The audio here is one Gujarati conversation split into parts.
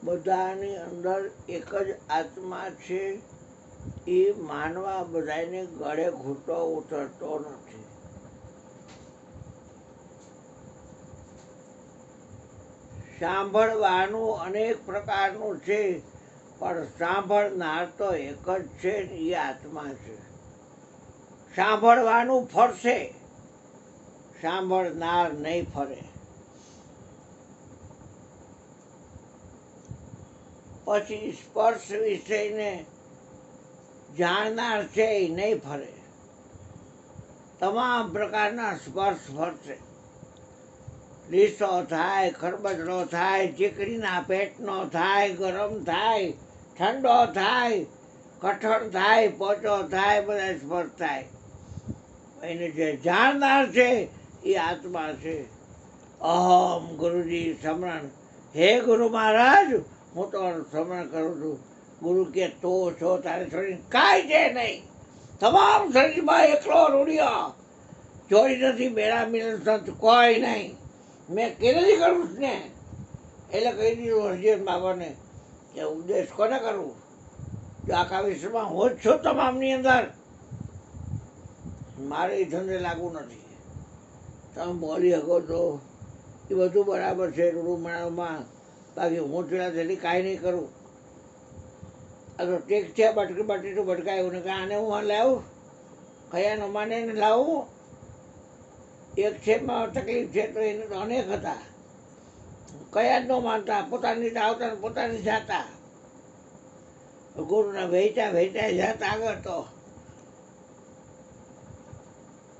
બધાની અંદર એક જ આત્મા છે. એ માનવા બધાને ગળે ઘૂંટો ઉતરતો નથી. સાંભળવાનું અનેક પ્રકારનું છે, પણ સાંભળનાર તો એક જ છે, એ આત્મા છે. સાંભળવાનું ફરશે, સાંભળનાર નહીં ફરે. પછી સ્પર્શ વિષયને જાણનાર છે એ નહીં ફરે. તમામ પ્રકારના સ્પર્શ ફરશે. લીસો થાય, ખરબચડો થાય, ચીકડીના પેટનો થાય, ગરમ થાય, ઠંડો થાય, કઠણ થાય, પોચો થાય, બધા સ્પર્શ થાય. એને જે જાણનાર છે એ આત્મા છે. અહમ ગુરુજી સમરણ. હે ગુરુ મહારાજ, હું તમારું સમરણ કરું છું. ગુરુ કે તો છો, તારે છોડીને કાંઈ છે નહીં. તમામ શરીરમાં એકલો રૂડિયો. ચોરી નથી, મેળા મિલન સંત કોઈ નહીં. મેં કેવી કરું છું ને, એટલે કહી દીધું હરજીત બાબાને કે ઉપદેશ કોને કરવું? જો આખા વિશ્વમાં હું જ છું તમામની અંદર, મારે એ ધંધે લાગવું નથી. તમે બોલી શકો તો એ બધું બરાબર છે રૂડુમાળામાં, બાકી હું પેલા જલ્દી કાંઈ નહીં કરું. આ તો ટેક છે, બટકીટું ભટકાયું ને કે આને હું લાવું, કયાનો માને ને લાવું. એક છે માં તકલીફ છે તો એને તો અનેક હતા. કયા જ ન માનતા, પોતાની આવતા પોતાની જાતા. ગુરુને વહેંચ્યા જાતા આગળ તો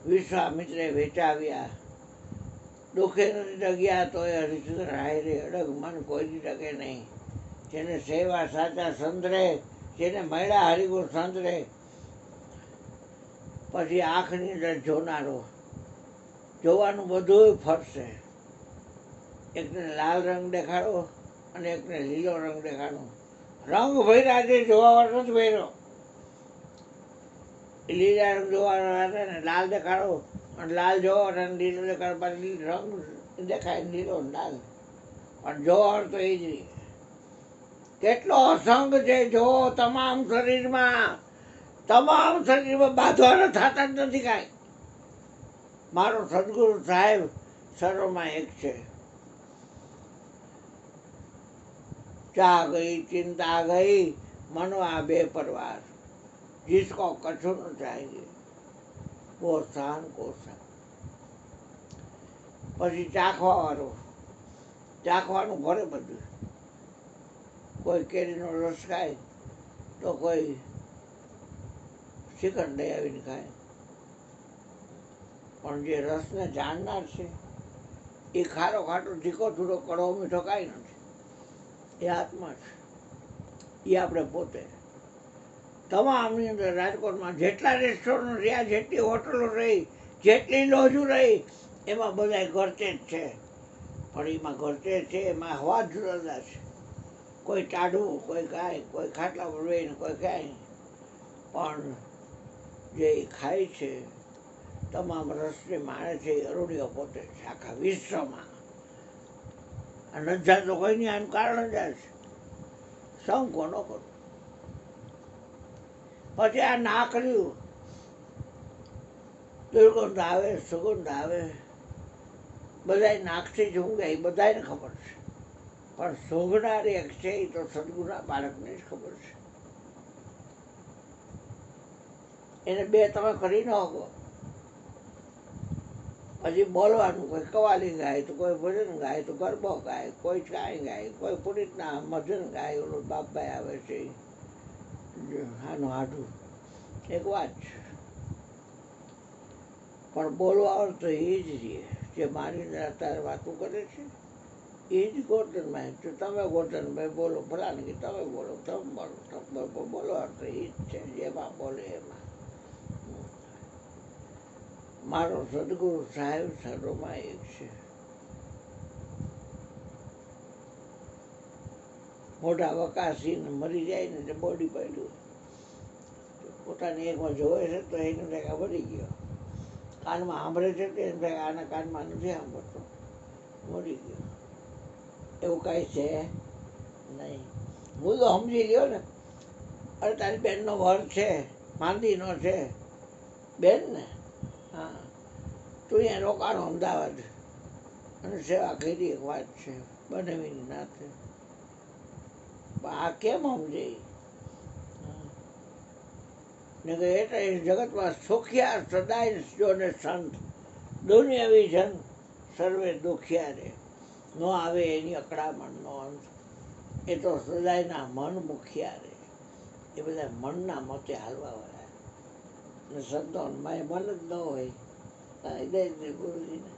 વિશ્વામિત્રે વેચાવ્યા. દુઃખે નથી ડગ્યા તો એ હરિચંદ્ર હાયરે અડગ મન કોઈ ડગે નહીં. જેને સેવા સાચા સંતરે, જેને મળ્યા હરિગુણ સંતરે. પછી આંખની અંદર જોનારો, જોવાનું બધું ફરશે. એકને લાલ રંગ દેખાડો અને એકને લીલો રંગ દેખાડો. રંગ ભર્યા છે, જોવાવાળો નથી ભર્યો. લીલા રંગ જોવાવાળા ને લાલ દેખાડો, અને લાલ જોવા અને લીલો દેખાડો. પાછી રંગ દેખાય લીલો લાલ, પણ જોવાવાળો તો એ જ નહીં. કેટલો સંગ છે જો તમામ શરીરમાં બાંધવાના થતા જ નથી કાંઈ. મારો સદગુરુ સાહેબ સર્વમાં એક છે. ચા ગઈ ચિંતા ગઈ, મનવા બે પરવાર. जिसको कछु न चाहिए वो શાન કો શાન. પછી ચાખવાવાળો, ચાખવાનું ભરે બધું. કોઈ કેરીનો રસ ખાય તો કોઈ શ્રીખંડ લઈ આવીને ખાય. પણ જે રસને જાણનાર છે એ ખારો ખાટો તીખો થોડો કડવો મીઠો કાંઈ નથી. એ આત્મા છે, એ આપણે પોતે. તમામની અંદર રાજકોટમાં જેટલા રેસ્ટોરન્ટ રહ્યા, જેટલી હોટલો રહી, જેટલી લોજુ રહી, એમાં બધા ઘરતે જ છે. પણ એમાં ઘરતે છે, એમાં હવા જુદા જુદા છે. કોઈ ટાઢું, કોઈ કાંઈ, કોઈ ખાટલા પર બેહીને, કોઈ કાંઈ. પણ જે ખાય છે, તમામ રસને માણે છે, એ અરુણિયો પોતે છે આખા વિશ્વમાં. આ નજા તો કોઈ નહીં, આનું કારણ જ આ છે. સંગ કોનો કરું? પછી આ નાકર્યું, દુર્ગંધ આવે, સુગંધ આવે, બધાય નાકથી જ ઊંઘે, એ બધાને ખબર છે. પણ સૂંઘનાર એક છે, એ તો સદગુરુના બાળકને જ ખબર છે. એને બે તમે કરી ન શકો. પછી બોલવાનું, કોઈ કવાલી ગાય તો કોઈ ભજન ગાય તો ગરબો ગાય, કોઈ કાંઈ ગાય, કોઈ પુનિતના મજન ગાય. ઓલો બાપભાઈ આવે છે આનું હાડું, એક વાત છે. પણ બોલવા તો એ જ રહીએ જે મારી અંદર અત્યારે વાતો કરે છે. એ જ ગોર્ધનભાઈ. તો તમે ગોર્ધનભાઈ બોલો, ફલાને કે તમે બોલો, તમે બોલો તો એ જ છે, જેમાં બોલે એમાં. મારો સદગુરુ સાહેબ સર્વમાં એક છે. મોઢા વકાસીને મરી જાય ને બોડી પડ્યું, પોતાની એકમાં જોવે છે તો એને ભેગા મરી ગયો. કાનમાં સાંભળે છે તો એને ભેગા આના કાનમાં નથી સાંભળતો, મરી ગયો. એવું કાંઈ છે નહીં. મુદ્દો સમજી લ્યો ને. અરે તારી બેનનો વર છે, માંદીનો છે બેન ને, હા, તું અહીંયા રોકાણો અમદાવાદ અને સેવા કરી, એક વાત છે બનાવીની નાથે. આ કેમ સમજે ને કે એટલે જગતમાં સુખિયા સદાય જોને સંત, દુનિયાવી જન સર્વે દુખિયા રે, ન આવે એની અકળામણનો અંત. એ તો સદાયના મન મુખિયા રે, એ બધા મનના મતે હાલવાવાળા. ને સંતોમાં મન જ ન હોય, દઈ દે ગુરુજીને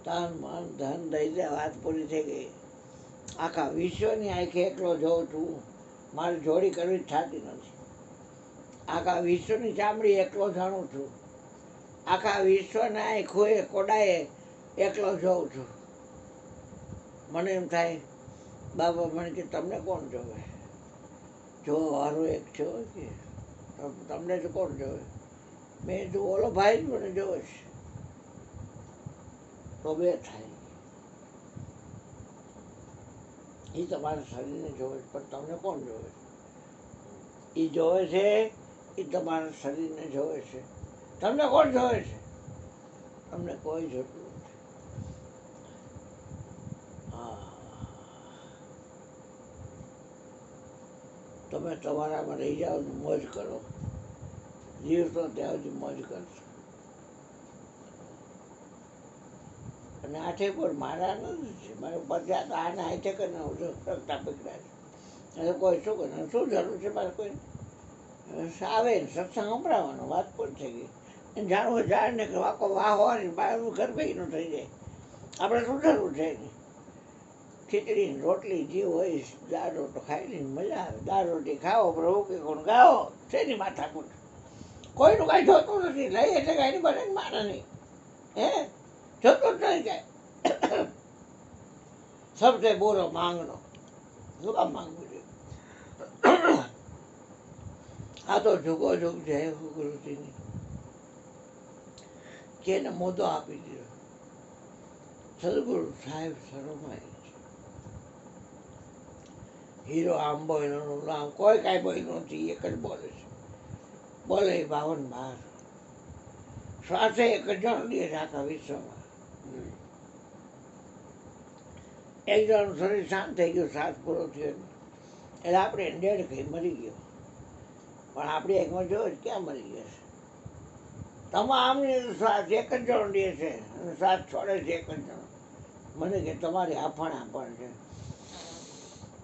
તન મન ધન દઈ દે, વાત પૂરી થઈ ગઈ. આખા વિશ્વની આંખે એકલો જોઉં છું, મારી જોડી કરવી જ થતી નથી. આખા વિશ્વની ચામડી એકલો જાણું છું, આખા વિશ્વના આંખોએ કોડાએ એકલો જોઉં છું. મને એમ થાય બાબા મને કે તમને કોણ જોવે? જો વારો એક છો કે તમને તો કોણ જોવે? મેં જો ઓલો ભાઈ જ મને જોવે છે. તો બે થાય, એ તમારા શરીરને જોવે છે, પણ તમને કોણ જોવે? એ જોવે છે, એ તમારા શરીરને જોવે છે. તમને કોણ જોવે છે? તમને કોઈ જોતું નથી. હા, તમે તમારામાં રહી જાઓ, મોજ કરો, જીવતો ત્યાં સુધી મોજ કરશો. અને આઠે પર મારા નથી, મારે પચાસ આને હાથે કરીને રખતા પકડ્યા છે. એટલે કોઈ શું કરે, શું જરૂર છે મારે કોઈ? આવે ને સત્સંગ સંભળાવવાનો, વાત પણ થઈ ગઈ. એને જાણવું જાણ ને કે વાકો વાહ હોવાની બાળનું ઘર ભાઈનું થઈ જાય. આપણે શું જરૂર છે એની? ખીચડી ને રોટલી જે હોય, દાળ રોટલો ખાઈ લઈને મજા આવે. દાળ રોટી ખાઓ, પ્રભુ કે કોણ ગાઓ, શેની માથાકૂટ? કોઈનું કાંઈ જોતું નથી. લઈ એટલે કાંઈ બને માને નહીં, હે જોતું જ નહીં કાંઈ. સબસે બોલો માંગનો, શું કામ માંગવું છે? આ તો જુગો જુગ જય ગુરુજીની કે એને મોદો આપી દીધો. સદગુરુ સાહેબ સરોમાય છે. હીરો આમ બોયનું નામ કોઈ કાંઈ બોયનું નથી, એક જ બોલે છે. બોલે 52 શ્વાસે એક જ જણ લે છે આખા વિશ્વમાં. એક જણનું શરીર શાંત થઈ ગયું, શ્વાસ પૂરો થયો એટલે આપણે ડેડ કહી મરી ગયો. પણ આપણી એકમાં જોયો ક્યાં મરી ગયા છે? તમામની શ્વાસ એક જ જણ લે છે અને શ્વાસ છોડે છે એક જ જણ. મને કે તમારી આફણ છે,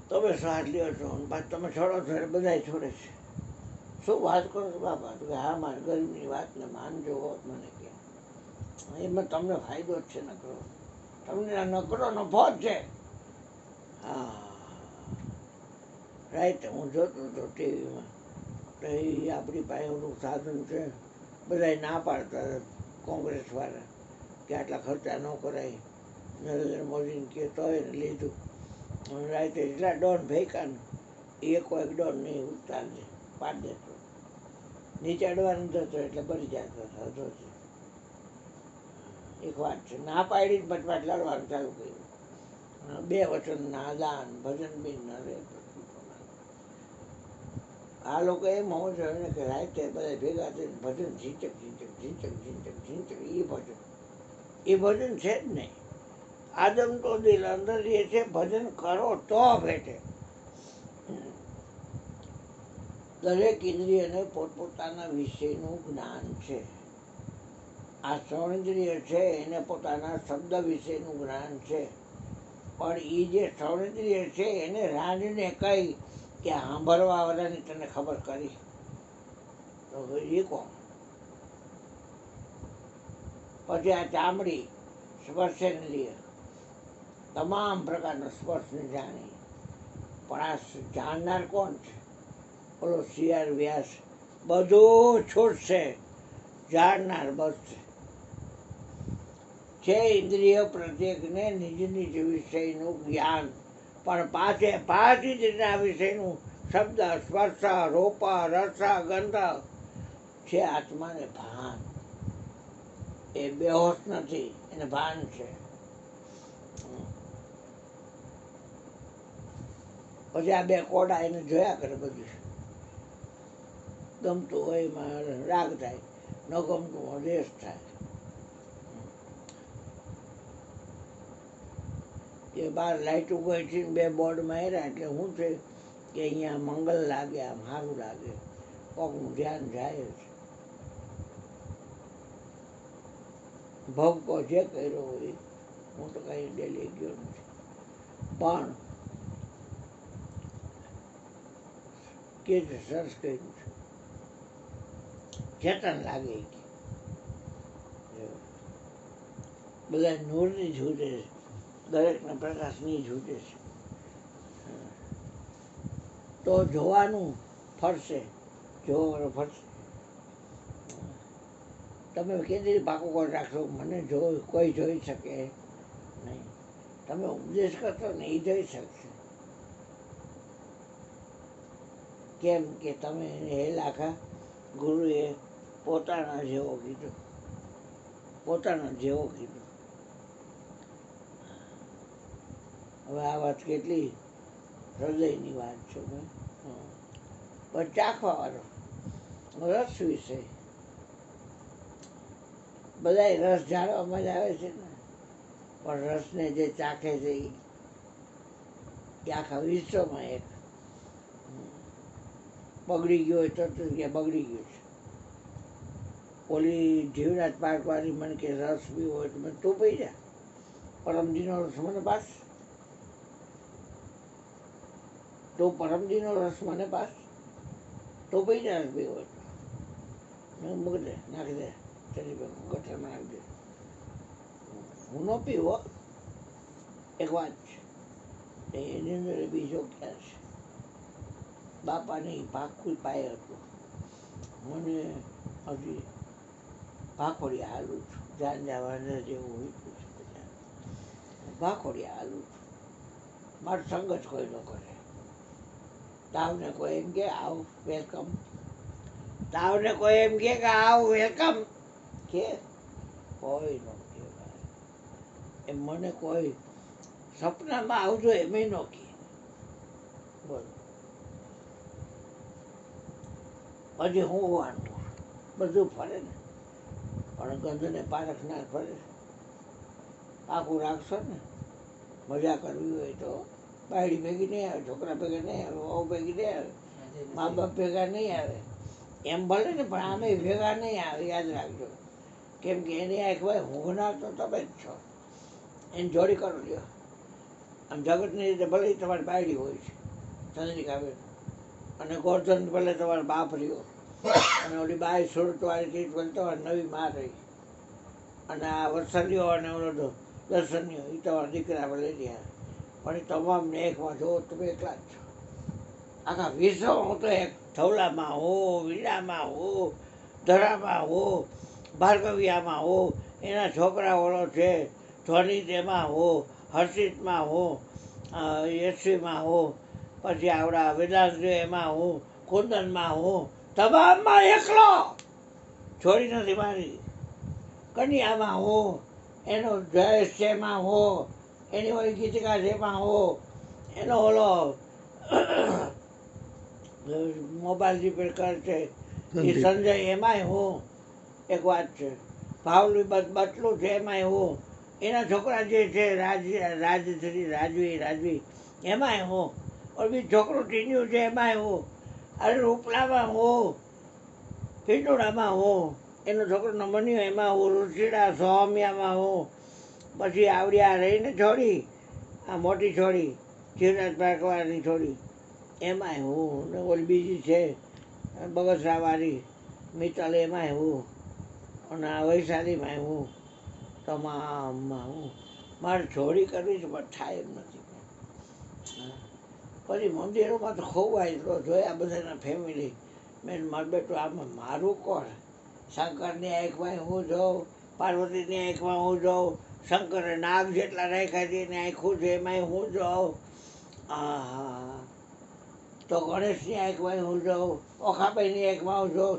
તમે શ્વાસ લ્યો છો પાછું તમે છોડો છો એટલે બધા છોડે છે. શું વાત કરો છો બાપા? તો કે હા, મારે ગરીબની વાતને માનજો હોત મને કે એમાં તમને ફાયદો જ છે, નકરો તમને નકરો નફો જ છે. હા, રાઈટ. હું જોતો હતો ટીવીમાં, તો એ આપણી પાસે ઓલું સાધન છે, બધા ના પાડતા કોંગ્રેસવાળા કે આટલા ખર્ચા ન કરાય. નરેન્દ્ર મોદીને કે તો એને લીધું. રાતે એટલા ડોન ફેંકા ને એ કોઈ ડોન નહીં ઉતારજે, પાડી દેતો. નીચે અડવાનું જતો એટલે બળી જતો હતો. એક વાત છે, ના પાડી જ પછી લડવાનું ચાલુ કર્યું. 2 વચનના દાન ભજન બી ન રહે. આ લોકો એમ હોવું જોઈએ ને કે રાતે બધા ભેગા થઈને ભજન ઝીંચક ઝીંચક ઝીંચક ઝીંચક ઝીંચક, એ ભજન છે જ નહીં. આદમ તો દિલ અંદર જે છે, ભજન કરો તો ભેટે. દરેક ઇન્દ્રિયને પોતપોતાના વિષયનું જ્ઞાન છે. આ શ્રવણેન્દ્રિય છે એને પોતાના શબ્દ વિશેનું જ્ઞાન છે. પણ એ જે શ્રવણેન્દ્રિય છે એને રાંધને કહી કે સાંભળવા વાળાની તને ખબર કરી, તો એ કોણ? પછી આ ચામડી સ્પર્શેન્દ્રિય તમામ પ્રકારના સ્પર્શને જાણી, પણ આ જાણનાર કોણ છે? ઓલો CR વ્યાસ બધું છૂટશે, જાણનાર બસ છે. ઇન્દ્રિય પ્રત્યેકને નિજ નિજ વિષયનું જ્ઞાન, પણ 5 ઇન્દ્રિયના વિષયનું શબ્દ સ્પર્શ રૂપ રસ ગંધ છે. આત્માને ભાન, એ બેહોશ નથી, એને ભાન છે. પછી આ બે કોડા એને જોયા કરે બધું. ગમતું હોય એમાં રાગ થાય, ન ગમતું હોય દ્વેષ થાય. એ બહાર લાઇટો ગઈ છે, બે બોર્ડ માર્યા એટલે શું છે કે અહીંયા મંગલ લાગે, આમ સારું લાગે, કોકનું ધ્યાન જાય છે. ભક્તો જે કર્યો હોય, હું તો કઈ ડેલી ગયો નથી, પણ કે સરસ કર્યું છે, ચેતન લાગે કે બધા નૂરની જુદે છે, દરેકના પ્રકાશની જુદે છે. તો જોવાનું ફરશે, જોવાનું ફરશે. તમે કેદી પાકું કરી રાખશો મને કોઈ જોઈ શકે નહીં. તમે ઉપદેશ કરશો ને એ જોઈ શકશે. કેમ કે તમે હે લાખા ગુરુએ પોતાના જેવો કીધું, પોતાના જેવો કીધું. હવે આ વાત કેટલી હૃદયની વાત છે. પણ ચાખવા વાળો રસ વિશે બધા રસ જાણવામાં જ આવે છે ને, પણ રસને જે ચાખે છે એ આખા વિશ્વમાં એક બગડી ગયો હોય તો કે બગડી ગયું છે. ઓલી જીવરાજ પાર્કવાળી મને કે રસ પીવો હોય તો મને તું પી જા, પરમજીનો રસ મને પાસ, તો પરમજીનો રસ મને પાસ, તો પી જા પીવો હોય તો મૂકી દે, નાખી દે ગટરમાં નાખી દે. હું ન પીવો. એક વાત છે એની અંદર બીજો ક્યાં છે, બાપાની પાકું પાય હતું. મને હજી ભાખોડિયા હાલું છું, જાન જવાના જેવું હોય ભાખોડિયા હાલું છું. મારું સંગત કોઈ ન કરે. તાવને કોઈ એમ કે આવ વેલકમ, તાવને કોઈ એમ કે આવ વેલકમ, કે કોઈ ન કહેવાય. એમ મને કોઈ સપનામાં આવજો એમ ન કહે. બોલો હજી હું વાંધો, બધું ફરે ને, પણ ગંધને પારખનાર ફરે. પાકું રાખશો ને, મજા કરવી હોય તો બાયડી ભેગી નહીં આવે, છોકરા ભેગા નહીં આવે, વહુ ભેગી નહીં આવે, મા બાપ ભેગા નહીં આવે. એમ ભલે ને પણ આમે ભેગા નહીં આવે, યાદ રાખજો. કેમ કે એની એક ભાઈ ઊંઘનાર તો તમે જ છો, એની જોડી કરો લ્યો. આમ જગતની રીતે ભલે તમારી બાયડી હોય છે ચંદ્રિકાબેન, અને ગોર્ધન ભલે તમારો બાપ રહ્યો, અને ઓલી બાઈ સુરતવાળી ચીજ ભલે તમારી નવી માં રહી, અને આ વત્સલ્યો અને ઓલો દર્શન્યો એ તમારા દીકરા ભલે રહ્યા, પણ એ તમામને એકમાં જો તમે એકલા જ છો. આખા વિશ્વ હું તો એક થવલામાં હો, વીણામાં હો, ધરામાં હો, ભાર્ગવિયામાં હો, એના છોકરા ઓળો છે ધ્વનિત એમાં હો, હર્ષિતમાં હો, યશ્વીમાં હો, પછી આવડા વેદાંત એમાં હું, કુંદનમાં હું, તમામમાં એકલો છોડી નથી મારી. કન્યામાં હું, એનો જયેશ છે એમાં હો, એની ઓલી ગીતિકા છે એમાં હો, એનો ઓલો મોબાઈલ રિપેર કરે છે એ સંજય એમાંય હું. એક વાત છે ભાવલી બટલું છે એમાંય હું, એના છોકરા જે છે રાજવી એમાંય હું, ઓલી છોકરું ટીન્યું છે એમાંય હું, અરે રૂપલામાં હું, પિંડોળામાં હું, એનો છોકરો નમન્યો એમાં હું, રુચિડા સોમ્યામાં હું, પછી આવડી રહીને છોડી, આ મોટી છોડી જીવરાજ પાર્કવાળાની છોડી એમાંય હું, ને ઓલી બીજી છે બગસરાવાળી મિત્તલ એમાંય હું, અને આ વૈશાલીમાંય હું, તમામમાં હું. મારે છોડી કરવી છે પણ થાય એમ નથી. પછી મંદિરોમાં તો ખોવાય તો જોયા બધાના ફેમિલી. મેં મારું બેટું આમાં મારું કોણ? શંકરની આંખમાં હું જોઉં, પાર્વતીની આંખમાં હું જોઉં, શંકરે નાગ જેટલા રાખ્યા છે એની આંખું છે એમાંય હું જોઉં. હા તો ગણેશની આંખમાં હું જોઉં, ઓખાબાઈની આંખમાં હું જોઉં,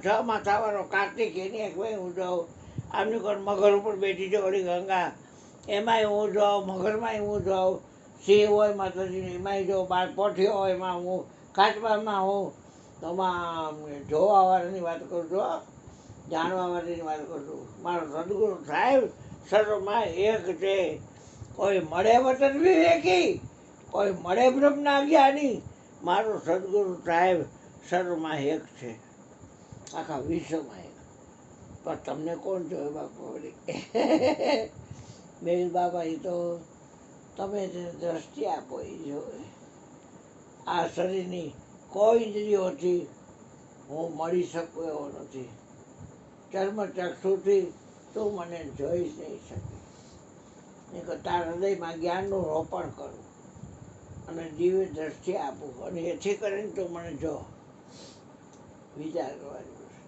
છ માથાવાળો કાર્તિક એની આંખમાં હું જોઉં, આમની કોણ મગર ઉપર બેઠી છે ઓલી ગંગા એમાંય હું જોઉં, મગરમાંય હું જોઉં, સિંહ હોય માતાજીની એમાંય જો બાર પોઠિયો હોય એમાં હું કાચબામાં હું તો આમાં જોવાવાળાની વાત કરું છું હો. જાણવાવાળાની વાત કરું છું. મારો સદગુરુ સાહેબ સર્વમાં એક છે. કોઈ મળે વતન વિવેકી, કોઈ મળે બ્રહ્મના જ્ઞાની, મારો સદગુરુ સાહેબ સર્વમાં એક છે, આખા વિશ્વમાં એક. પણ તમને કોણ જોવે બાપુ વળી? મેલ બાબા એ તો તમે જે દ્રષ્ટિ આપો એ જોવે. આ શરીરની કોઈ ઇન્દ્રિયોથી હું મળી શકું એવો નથી. ચર્મચક્ષુથી તું મને જોઈ જ નહીં શકે. નહીં કે તારા હૃદયમાં જ્ઞાનનું રોપણ કરું અને દિવ્ય દ્રષ્ટિ આપું અને એથી કરીને તું મને જો. વિચાર કરવાની વસ્તુ.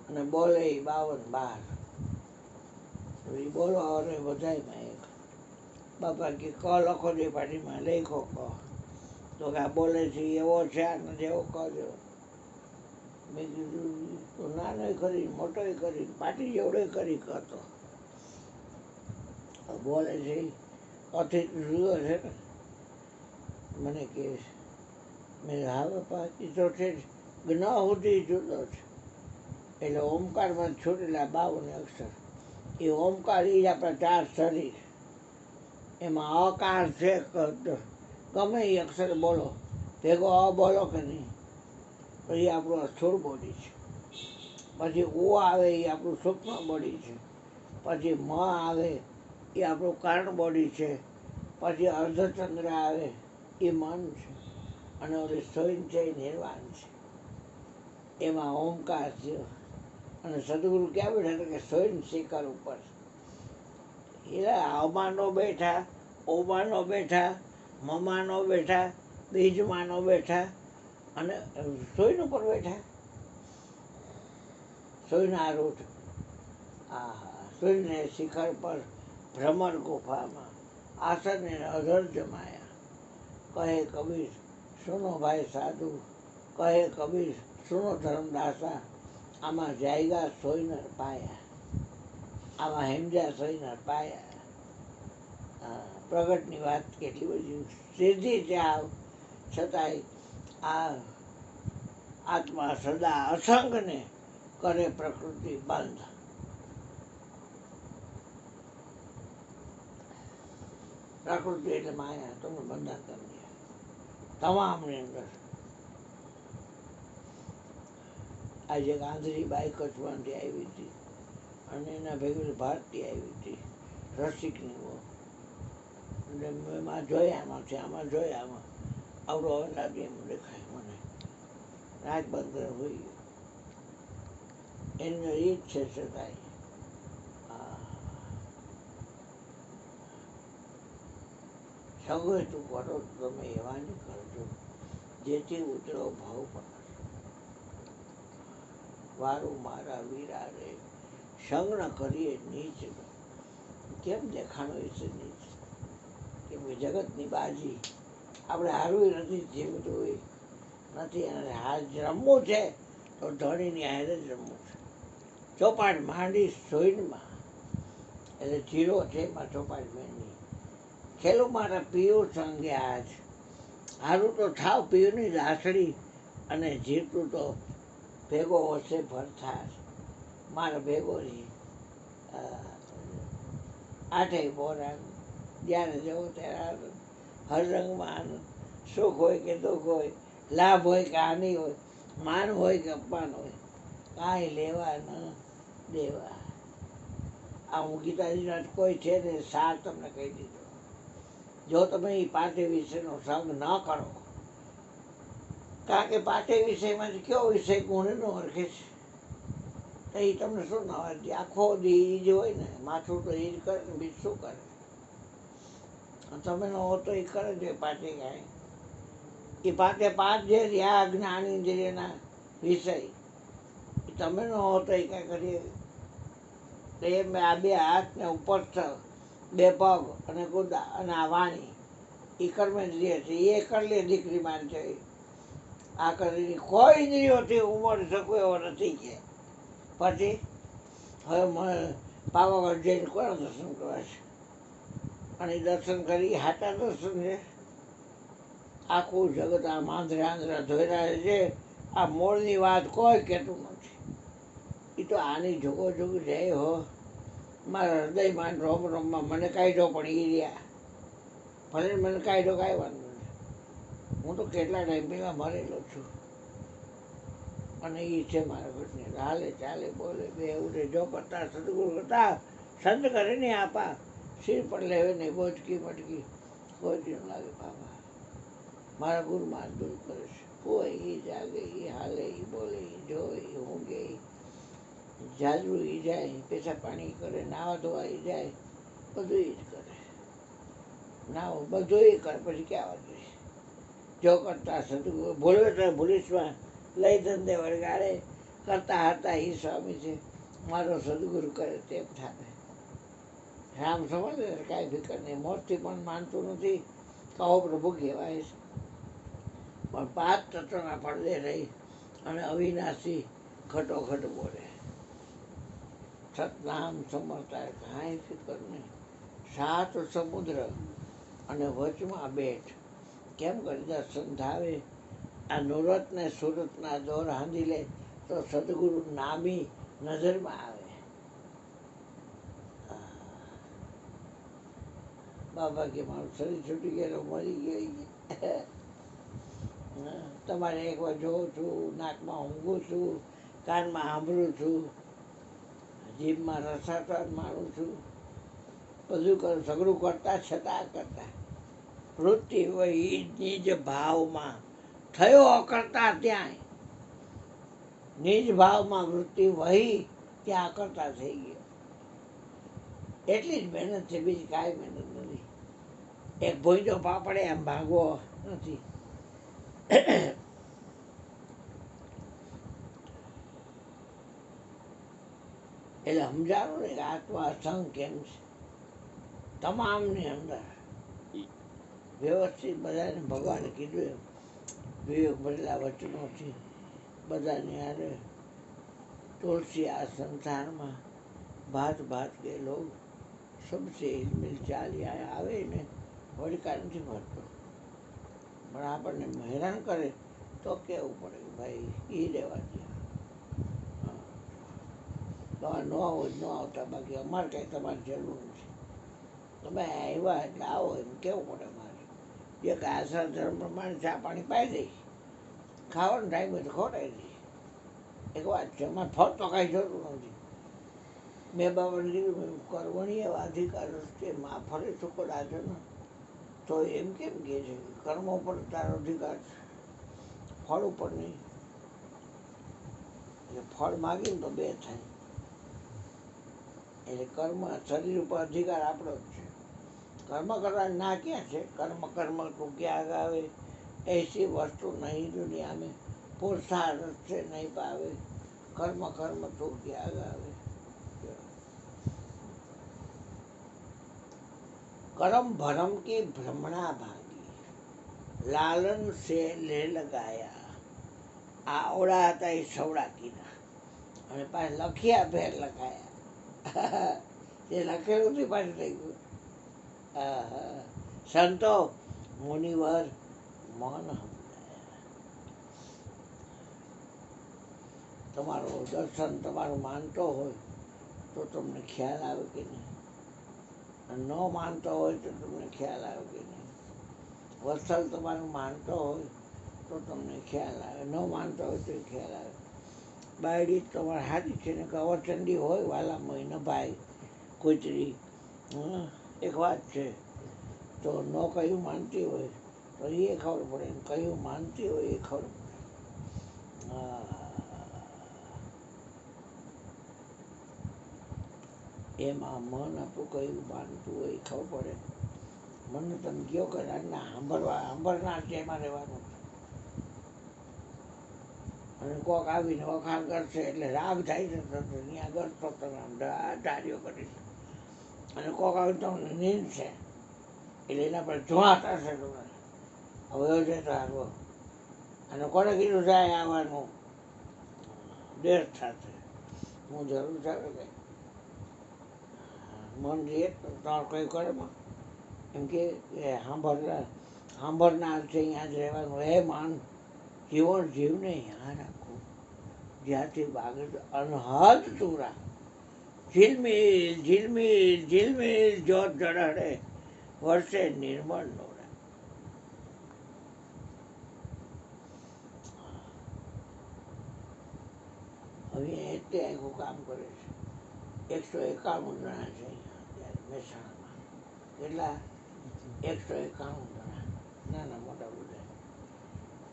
અને બોલે 52 એ બોલવાવાળો બધાયમાં એક. બાપા કે ક લખો દે પાટીમાં લખો ક. તો કે આ બોલે છે એવો છે આ નથી એવો કહો. મેં કીધું તો નાનોય કરી મોટોય કરી પાટી જેવડોય કરી કહતો. બોલે છે કથિત જુદો છે ને. મને કહે છે મેં હા બાપા એ તો છે જ જ્ઞ સુધી જુદો છે. એટલે ઓમકારમાં છૂટેલા 52 અક્ષર. એ ઓમકાર એ આપણા 4 શરીર. એમાં અકાર છે ગમે એ અક્ષર બોલો ભેગો અ બોલો કે નહીં તો એ આપણું સ્થૂળ બોડી છે. પછી ઓ આવે એ આપણું સૂક્ષ્મ બોડી છે. પછી મ આવે એ આપણું કારણ બોડી છે. પછી અર્ધચંદ્ર આવે એ મન છે. અને ઓલી સોઈન છે એ નિર્વાણ છે. એમાં ઓમકાર થયો. અને સદગુરુ ક્યાં બેઠા હતા કે સોઈન શિખર ઉપર. એટલે આમાં નો બેઠા, ઓમાં નો બેઠા, મમાં નો બેઠા, બીજમાં નો બેઠા અને સોઈન ઉપર બેઠા. સોઈન આરૂઢ. સોઈને શિખર પર ભ્રમર ગુફામાં આસન અધર જમાયા. કહે કબીર સુનો ભાઈ સાધુ, કહે કબીર સુનો ધર્મદાસા, આમાં જાયગા સોઈનર પાયા, આમાં હેમજા સોઈનર પાયા. પ્રગટની વાત કેટલી બધી સીધી ત્યાં છતાંય આ આત્મા સદા અસંગને કરે પ્રકૃતિ બંધ. પ્રકૃતિ એટલે માયા તમને બંધન કરી દે તમામની અંદર. આજે ગાંધીજી બાઈ કચવાનથી આવી હતી અને એના ભેગી ભારતી આવી હતી રસિકની બહુ. એટલે મેં જોયામાં છે આમાં જોયામાં આવડો અવલાદી એમ દેખાય મને. રાત બંધ કરે હોઈ ગયો એની એ જ છે છતાંય. સગવે તું કરો તમે એવા નહીં કરજો જેથી ઉતરો ભાવ પર. વારું મારા વીરા રે સંગ્ન કરીએ નીચ. કેમ દેખાણો છે નીચ? કેમ કે જગતની બાજી આપણે હારવી નથી, જીવતું હોય નથી. અને હાર રમવું છે તો ધણીની હારે જ રમવું છે. ચોપાટ માંડી સોઈનમાં એટલે જીરો છે એમાં ચોપાટ માંડી. ખેલું મારા પીયું સંગે આજ, હારું તો થાવ પીયુંની દાસડી અને જીતું તો ભેગો હશે ભરથાર. મારા ભેગો રહી આઠે બોરાન જ્યારે જવો ત્યારે હર રંગમાં આનંદ. સુખ હોય કે દુઃખ હોય, લાભ હોય કે હાનિ હોય, માન હોય કે અપમાન હોય, કાંઈ લેવા ન દેવા. આ હું ગીતાજીના કોઈ છે ને સાર તમને કહી દીધો. જો તમે એ પાઠ્ય વિષયનો સંગ ન કરો, કારણ કે પાઠ્ય વિષયમાંથી કયો વિષય ગુણનો ઓળખે છે તો એ તમને શું નવા દે? આખો દી એ જ હોય ને, માથું તો એ જ કરે ને, બીજું શું કરે? તમે ન હો તો એ કરે છે પાઠે કાંઈ. એ પાઠે 5 જે રહ્યા જ્ઞાન ઇન્દ્રિયના વિષય એ તમે ન હો તો એ કાંઈ કરીએ. તો એ આ 2 હાથ ને ઉપસ્થ 2 પગ અને ગુદા અને આ વાણી એ કર્મેન્દ્રિય છે. એ કરી લે દીકરી માન છે. આ કરીને કોઈ ઇન્દ્રિયોથી ઉમરી શકું એવો નથી કે પછી હવે મને પાવાગઢ જઈને કોના દર્શન કરવા છે? અને દર્શન કરી હાટા દર્શન છે. આખું જગત આ માંદરા આંધરા ધોઈ રહ્યા છે. આ મોળની વાત કોઈ કહેતું નથી. એ તો આની જોગો જોગ જાય હો. મારા હૃદયમાં રોમ રોમમાં મને કાઢ્યો પણ એ રહ્યા. ભલે મને કાઢ્યો કાંઈ વાંધો નહીં. હું તો કેટલા ટાઈમ પહેલાં મરેલો છું. અને એ છે મારા ઘરને હાલે ચાલે બોલે બે ઉડે જો કરતા સદગુરુ કરતા સંત કરે ને આપા સિર પર લેવે ને બોચકી મટકી કોઈ ન લાગે બાબા. મારા ગુરુ માર્ગદર્શન કરે છે. કોઈ એ જાગે એ હાલે એ બોલે એ જોવે એ ઊંઘે જાજરું એ જાય પેશાબ પાણી કરે નાવા ધોવા એ જાય બધું એ જ કરે. નાવો બધું એ કરે પછી ક્યાં વાગે જો કરતા સદગુરુ ભૂલવે તો ભૂલીશમાં લઈ ધંધે વળગાડે કરતા હતા એ સ્વામી છે. મારો સદગુરુ કરે તેમ થાય. રામ સમજે કાંઈ ફિકર નહીં. મોતથી પણ માનતું નથી. કહો પ્રભુ કહેવાય છે. પણ પાંચ તત્વના પડદે રહી અને અવિનાશી ખટોખટ બોલે. સતનામ સમરતા કાંઈ ફિકર નહીં. સાત સમુદ્ર અને વચમાં બેઠ કેમ કરી દર્શન થાવે. આ નુરત ને સુરતના દોર હાંધી લે તો સદગુરુ નામી નજરમાં આવે. બાબા કે મારું શરીર છૂટી ગયેલું મરી ગઈ. તમારે એકવાર જોઉં છું, નાકમાં ઊંઘું છું, કાનમાં સાંભળું છું, જીભમાં રસાસ્વાદ માણું છું, બધું કરું સગડું કરતા છતાં કરતા વૃત્તિ હોય એ નિજ ભાવમાં થયો અકર્તા ત્યાંય નિજ ભાવમાં વૃત્તિ વહી ત્યાં અકર્તા થઈ ગયો. એટલી જ મહેનત છે, બીજી કાંઈ મહેનત નથી. એક ભોંયજો પાપડે એમ ભાગવો નથી. એટલે સમજાવું ને કે આત્મા અસંગ કેમ છે. તમામની અંદર વ્યવસ્થિત બધાને ભગવાને કીધું એમ વિવેક ભરેલા વચનોથી બધાને હારે તુલસી આ સંસારમાં ભાત ભાત કે લોગ સબસે મિલ ચાલ્યા આવે ને વડકા નથી ભરતો. પણ આપણને હેરાન કરે તો કહેવું પડે કે ભાઈ એ રહેવા દે. તમારે ન આવો જ ન આવતા, બાકી અમારે કાંઈ તમારી જરૂર નથી. તમે આવ્યા એટલે આવો એમ કેવું પડે મારે. જે કાંઈ આશા ધર્મ પ્રમાણે ચા પાણી પાઈ દઈ, ખાવાનો ટાઈમ હોય તો ખોટાઈ દઈ. એક વાત છે, અમારે ફરતો કાંઈ જરૂર નથી. મેં બાબાને કીધું કર્મણીય અધિકાર છે, માં ફરે ચૂકો રાજો ને તો એમ કેમ કહે છે કર્મ ઉપર તારો અધિકાર છે, ફળ ઉપર નહીં. એટલે ફળ માગીને તો બે થાય. એટલે કર્મ શરીર ઉપર અધિકાર આપણો જ છે. કર્મ કરવા ના ક્યાં છે. કર્મ કર્મ તું ક્યાં આવે એસી વસ્તુ નહીં દુનિયા में पुरुषार्थ से नहीं पावे. कर्म कर्म તું ક્યાં આવે. करम भरम की भ्रमणा भागी लालन से ले लगाया. આવડા હતા એ સવડા કીધા અને પાછા લખ્યા ભેર લખાયા. એ લખેલું થી પાછું થઈ ગયું. સંતો મુનિવર મન તમારું દર્શન તમારું માનતો હોય તો તમને ખ્યાલ આવે કે નહીં, ન માનતો હોય તો તમને ખ્યાલ આવે કે નહીં. વત્સલ તમારું માનતો હોય તો તમને ખ્યાલ આવે, ન માનતો હોય તો ખ્યાલ આવે. બાયડી તમારે હાથી છે ને કવરચંડી હોય વાલા મહિને ભાઈ કૂતરી એક વાત છે તો ન કયું માનતી હોય તો એ ખબર પડે, કયું માનતી હોય એ ખબર પડે. એમાં મન આપણું કયું માનતું હોય એ ખબર પડે. મને તમે કહો કે ના સાંભળનાર છે એમાં રહેવાનું. અને કોક આવીને વખાણ કરશે એટલે રાગ થાય છે તો ત્યાં ગરતો તમે આમ ધાર્યો કરીશ. અને કોક આવીને તમને નીંદ છે એટલે એના પર ધુઆ થશે તમે હવે છે તો આગો. અને કોને કીધું જાય આવવાનું દેર થશે. હું જરૂર છે કે મન જે તમારે કઈ કરે માં એમ કે સાંભળનાર છે અહીંયા જ રહેવાનું. હે માન, જીવન જીવને અહીંયા રાખવું, જ્યાંથી ભાગે અનહદ તુરા, ઝીલમિલ ઝીલમિલ ઝીલમિલ જોત જળહળે, વર્ષે નિર્મળ નો રહે. હવે એટલે આખું કામ કરે છે. 191 જણા છે અહીંયા મહેસાણામાં. કેટલા? 191 જણા, નાના મોટા બધા.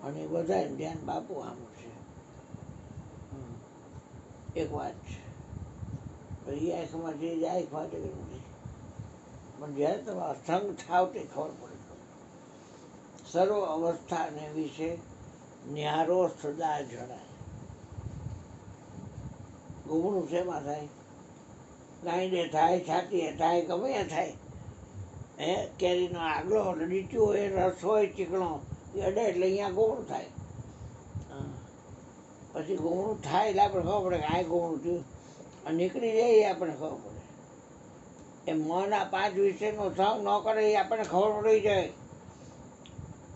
અને બધાને ધ્યાન બાપુ આમ છે. એક વાત છે, એ આંખમાં જે જાય ફાટે નથી, પણ જ્યારે તમે અસંગ થાવ તે ખબર પડે. સર્વ અવસ્થાને વિશે ન્યારો સદા જણાય. ગુમણું શેમાં થાય? ગાંડે થાય, છાતીએ થાય, ગમે થાય. હે કેરીનો આગલો લીચું હોય, રસ હોય ચીકણો, એ અડે એટલે અહીંયા ગુમણું થાય. પછી ગુમણું થાય એટલે આપણે ખબર પડે કે આ ગુમણું થયું, અને નીકળી જાય એ આપણે ખબર પડે. એ મન આ 5 વિષયનો સહન ન કરે એ આપણને ખબર પડી જાય.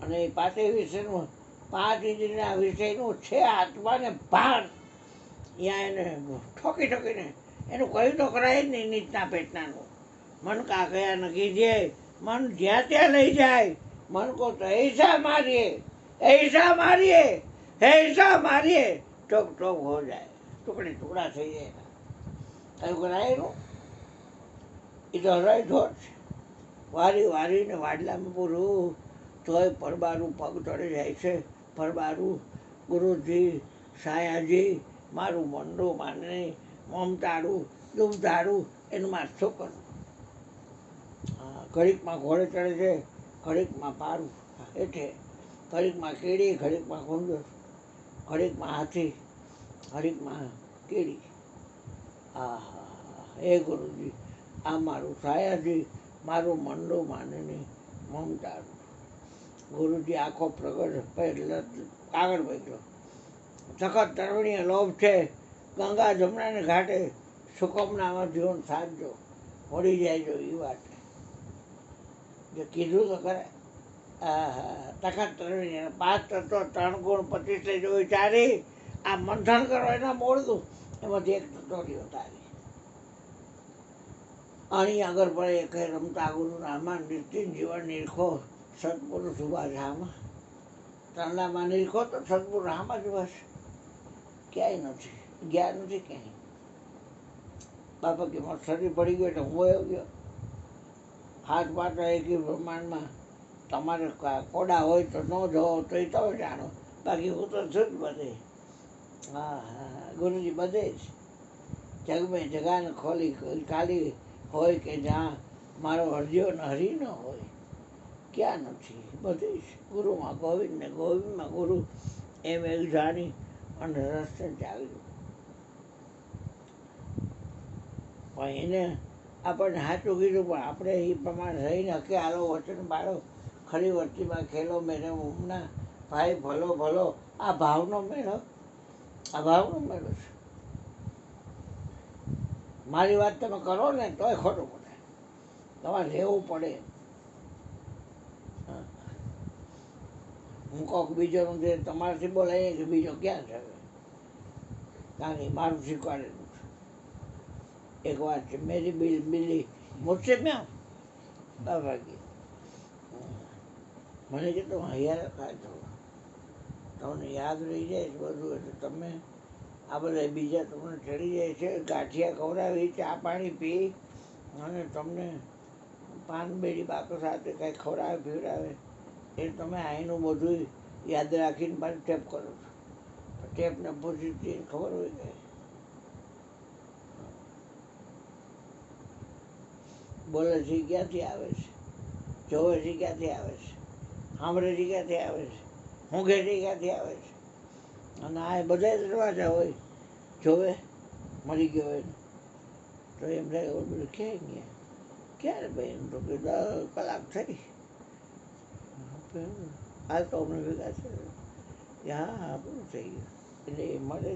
અને એ 5 વિષયનું 5 ઇન્દ્રિયના વિષયનું છે આત્માને ભાન, ત્યાં એને ઠોકી ઠોકીને એનું કહ્યું તો કરાય જ નહીં. નીચના પેટનાનું મન કા કયા ન કીજીએ, મન જ્યાં ત્યાં લઈ જાય. મન કો તો ऐसा मारिए, ऐसा मारिए, ऐसा मारिए, टोक टोक हो जाए, टुकड़े टुकड़ा થઈ જાય. કયું કરાય એનું? એ તો હરાય ધોટ છે. વારી વારીને વાડલામાં પૂરું તોય પરબારું પગ તળે જાય છે. પરબારું ગુરુજી, સાયાજી, મારું મંડું માને, મમતાડું દુમતાડું, એનું માર છોકરું. ઘડીકમાં ઘોડે ચડે છે, ઘડીકમાં પારું હેઠે, ઘડીકમાં કેડી, ઘડીકમાં કુંદર, ઘડીકમાં હાથી, ઘડીકમાં કેડી. હા હા, હે ગુરુજી, આ મારું સાયાજી, મારું મંડું માનીને મમતાડું. ગુરુજી આખો પ્રગટ કાગળ પકડ્યો. સખત તરવણીએ લોભ છે, ગંગા જમણાને ઘાટે, સુકમનામાં જીવન સાધજો, મળી જાય જો એ વાત. જે કીધું તો કરે. તખત તરવણીએ 5 તત્વો 3 ગુણ 25 જો વિચારી આ મંથન કરો એના મોડું, એમાંથી એક તત્વો રહ્યો તારી. અહીં આગળ પડે એક રમતા ગુરુ રામા, નિત્ય જીવન નિરખો, સદપુરુષ ઉભા રામા. ત્રણલામાં નિરખો તો સદપુરુષ રામા જ બસ, ક્યાંય નથી, ગયા નથી ક્યાંય. બાપા કે મારું શરીર પડી ગયું એટલે હું વયો ગયો. હાથ પાટા એકી બ્રહ્માંડમાં તમારે કોડા હોય તો ન જોવો તો એ તમે જાણો, બાકી હું તો છું જ બધે. હા હા, ગુરુજી બધે જ જગમેં જગાને ખોલી ખાલી હોય કે જ્યાં મારો હરજ્યો ને હરી ન હોય, ક્યાં નથી, બધે જ ગુરુમાં ગોવિંદ ને ગોવિંદમાં ગુરુ, એમ એક જાણી અને રસ્તે ચાલ્યું. પણ એને આપણને સાચું કીધું, પણ આપણે એ પ્રમાણે રહીને કે આલો વચન બાળો, ખરી વર્તીમાં ખેલો મેરે મુમના, ભાઈ ભલો ભલો. આ ભાવનો મેળો, આ ભાવનો મેળો છે. મારી વાત તમે કરો ને તોય ખોટું પડે, તમારે રહેવું પડે. હું કહું બીજોનું જે તમારાથી બોલાય કે બીજો ક્યાં છે? કારણ કે મારું શીખવાડેલું છે. એક વાત છે, મેરી બિલ્લી મુझसे મેં બાબા કી મને કે તો હૈયા રખાય તો તમને યાદ રહી જાય બધું. એટલે તમે આ બધા બીજા તમને ચડી જાય છે, ગાંઠિયા ખવડાવી, ચા પાણી પી, અને તમને પાન બેડી બાકો સાથે કંઈ ખવડાવે પીવડાવે, એ તમે અહીંનું બધું યાદ રાખીને પાછું ટેપ કરો છો. ટેપને પૂછી ખબર હોય કે બોલે છે ક્યાંથી આવે છે, જોવે છે ક્યાંથી આવે છે, સાંભળે છે ક્યાંથી આવે છે, ઊંઘે છે ક્યાંથી આવે છે. અને આ બધા દરવાજા હોય, જોવે મરી ગયો હોય તો એમ થાય બધું ક્યાંય ગયા, ક્યારે ભાઈ? એમ તો કે 10 કલાક થઈ, હાલ તો અમને ભેગા છે. હા પૂરું થઈ ગયું. એટલે એ મળે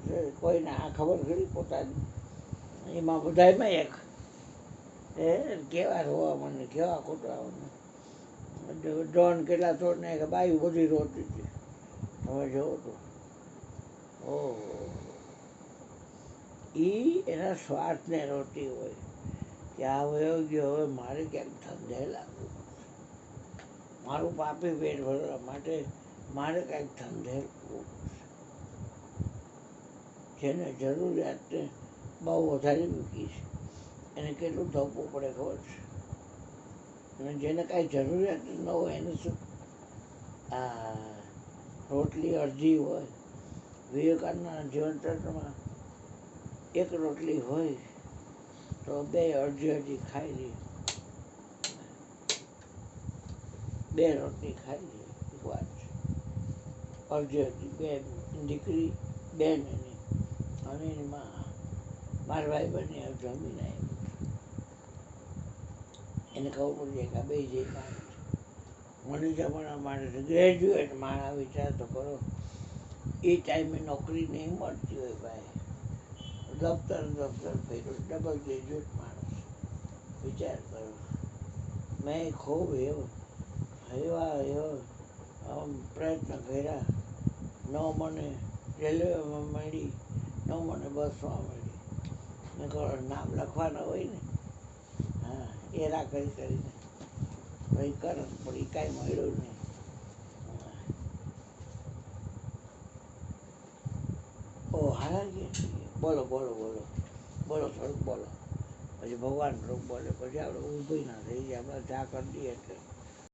છે કોઈને આ ખબર કરી પોતાની, એમાં બધામાં એક એ કેવા રોવા મને કેવા ખોટા ડોન કેટલા છોડ ને કે બાયું બધી રોતી હતી તમે જોવો તો ઓહો એના સ્વાર્થને રોતી હોય કે આ વયો ગયો હવે મારે ક્યાંક ધંધે લાગવું મારું પાપી પેટ ભરવા માટે મારે કાંઈક ધંધે લાગવું જેને જરૂરિયાતને બહુ વધારે મૂકી છે એને કેટલું ધપવું પડે ખબર છે અને જેને કાંઈ જરૂરિયાત ન હોય એને શું આ રોટલી અડધી હોય વિવેકાનંદના જીવનચરિત્રમાં એક રોટલી હોય તો બે અડધી અડધી ખાઈ લે બે રોટલી ખાઈ લે એક વાત છે અડધી અડધી બે દીકરી બેન એની અને એની માં મારા ભાઈ બંને જમીને આવ્યું એને ખબર પડી જાય કે આ બે જે માણસ મને જમાના માણસ ગ્રેજ્યુએટ માણસ વિચાર તો કરો એ ટાઈમે નોકરી નહીં મળતી હોય ભાઈ દફતર ફેર્યું ડબલ ગ્રેજ્યુએટ માણસ વિચાર કરો મેં ખૂબ એવા પ્રયત્ન કર્યા ન મને રેલવેમાં મળી ન મને બસમાં મળી મેં કહો નામ લખવાના હોય ને હા એરા કરીને ભાઈ કરત પણ એ કાંઈ મળ્યું નહીં ઓ હારા ગયા બોલો બોલો બોલો બોલો થોડુંક બોલો પછી ભગવાન થોડુંક બોલે પછી આપણે ઊભી ના થઈ જાય આપણે ચા કરી દઈએ એટલે